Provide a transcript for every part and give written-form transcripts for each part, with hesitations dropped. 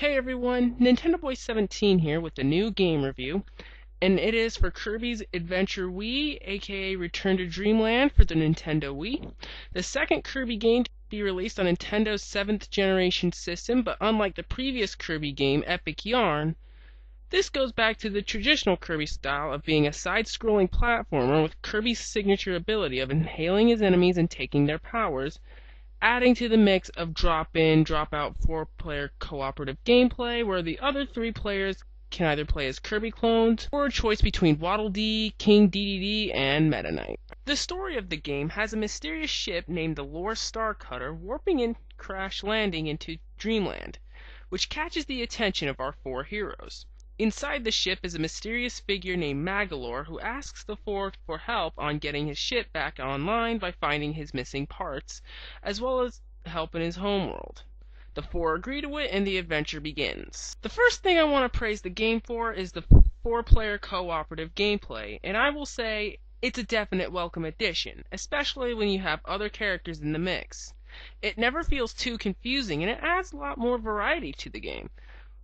Hey everyone, nintendoboy17 here with a new game review, and it is for Kirby's Adventure Wii, aka Return to Dreamland for the Nintendo Wii. The second Kirby game to be released on Nintendo's 7th generation system, but unlike the previous Kirby game, Epic Yarn, this goes back to the traditional Kirby style of being a side-scrolling platformer with Kirby's signature ability of inhaling his enemies and taking their powers, adding to the mix of drop-in, drop-out 4-player cooperative gameplay where the other 3 players can either play as Kirby clones or a choice between Waddle Dee, King Dedede, and Meta Knight. The story of the game has a mysterious ship named the Lore Star Cutter warping and crash landing into Dreamland, which catches the attention of our 4 heroes. Inside the ship is a mysterious figure named Magolor who asks the 4 for help on getting his ship back online by finding his missing parts, as well as help in his homeworld. The 4 agree to it and the adventure begins. The first thing I want to praise the game for is the 4-player cooperative gameplay, and I will say it's a definite welcome addition, especially when you have other characters in the mix. It never feels too confusing and it adds a lot more variety to the game.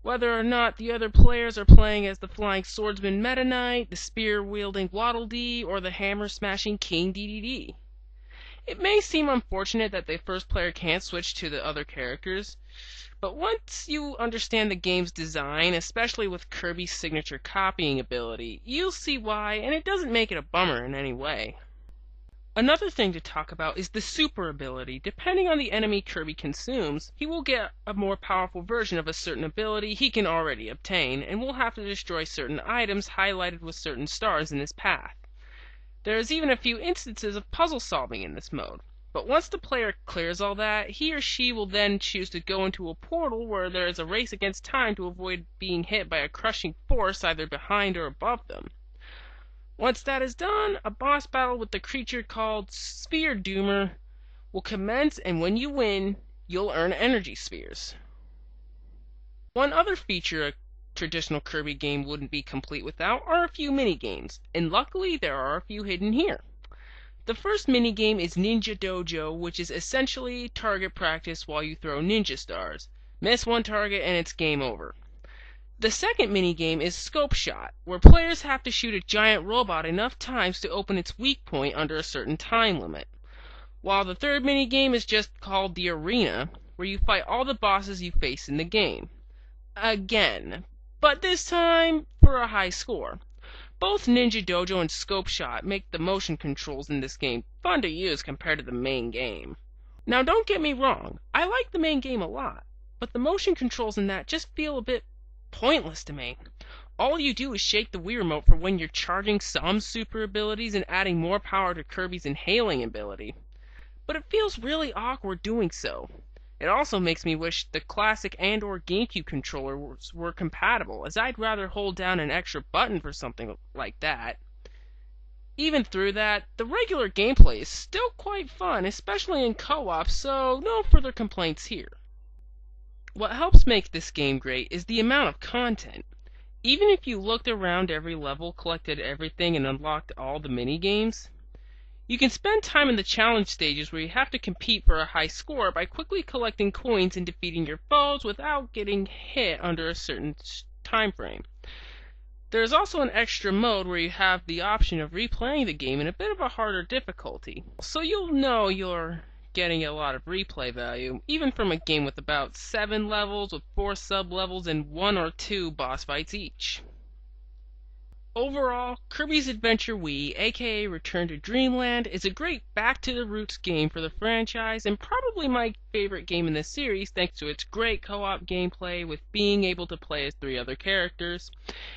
Whether or not the other players are playing as the flying swordsman Meta Knight, the spear-wielding Waddle Dee, or the hammer-smashing King Dedede. It may seem unfortunate that the first player can't switch to the other characters, but once you understand the game's design, especially with Kirby's signature copying ability, you'll see why, and it doesn't make it a bummer in any way. Another thing to talk about is the super ability. Depending on the enemy Kirby consumes, he will get a more powerful version of a certain ability he can already obtain, and will have to destroy certain items highlighted with certain stars in his path. There is even a few instances of puzzle solving in this mode, but once the player clears all that, he or she will then choose to go into a portal where there is a race against time to avoid being hit by a crushing force either behind or above them. Once that is done, a boss battle with the creature called Sphere Doomer will commence, and when you win, you'll earn energy spheres. One other feature a traditional Kirby game wouldn't be complete without are a few minigames, and luckily there are a few hidden here. The first minigame is Ninja Dojo, which is essentially target practice while you throw ninja stars. Miss one target and it's game over. The second minigame is Scope Shot, where players have to shoot a giant robot enough times to open its weak point under a certain time limit. While the third minigame is just called the Arena, where you fight all the bosses you face in the game. Again, but this time for a high score. Both Ninja Dojo and Scope Shot make the motion controls in this game fun to use compared to the main game. Now don't get me wrong, I like the main game a lot, but the motion controls in that just feel a bit pointless to me. All you do is shake the Wii Remote for when you're charging some super abilities and adding more power to Kirby's inhaling ability. But it feels really awkward doing so. It also makes me wish the classic and/or GameCube controllers were compatible, as I'd rather hold down an extra button for something like that. Even through that, the regular gameplay is still quite fun, especially in co-op, so no further complaints here. What helps make this game great is the amount of content. Even if you looked around every level, collected everything, and unlocked all the mini-games, you can spend time in the challenge stages where you have to compete for a high score by quickly collecting coins and defeating your foes without getting hit under a certain time frame. There is also an extra mode where you have the option of replaying the game in a bit of a harder difficulty, so you'll know you're getting a lot of replay value, even from a game with about 7 levels with 4 sub-levels and 1 or 2 boss fights each. Overall, Kirby's Adventure Wii, aka Return to Dreamland, is a great back-to-the-roots game for the franchise, and probably my favorite game in the series thanks to its great co-op gameplay with being able to play as 3 other characters,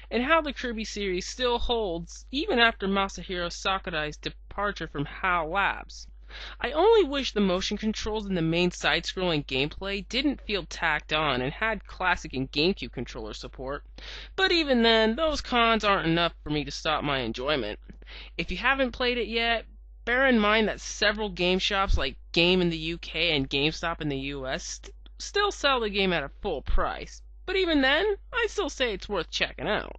and how the Kirby series still holds even after Masahiro Sakurai's departure from HAL Labs. I only wish the motion controls in the main side-scrolling gameplay didn't feel tacked on and had classic and GameCube controller support, but even then, those cons aren't enough for me to stop my enjoyment. If you haven't played it yet, bear in mind that several game shops like Game in the UK and GameStop in the US still sell the game at a full price, but even then, I still say it's worth checking out.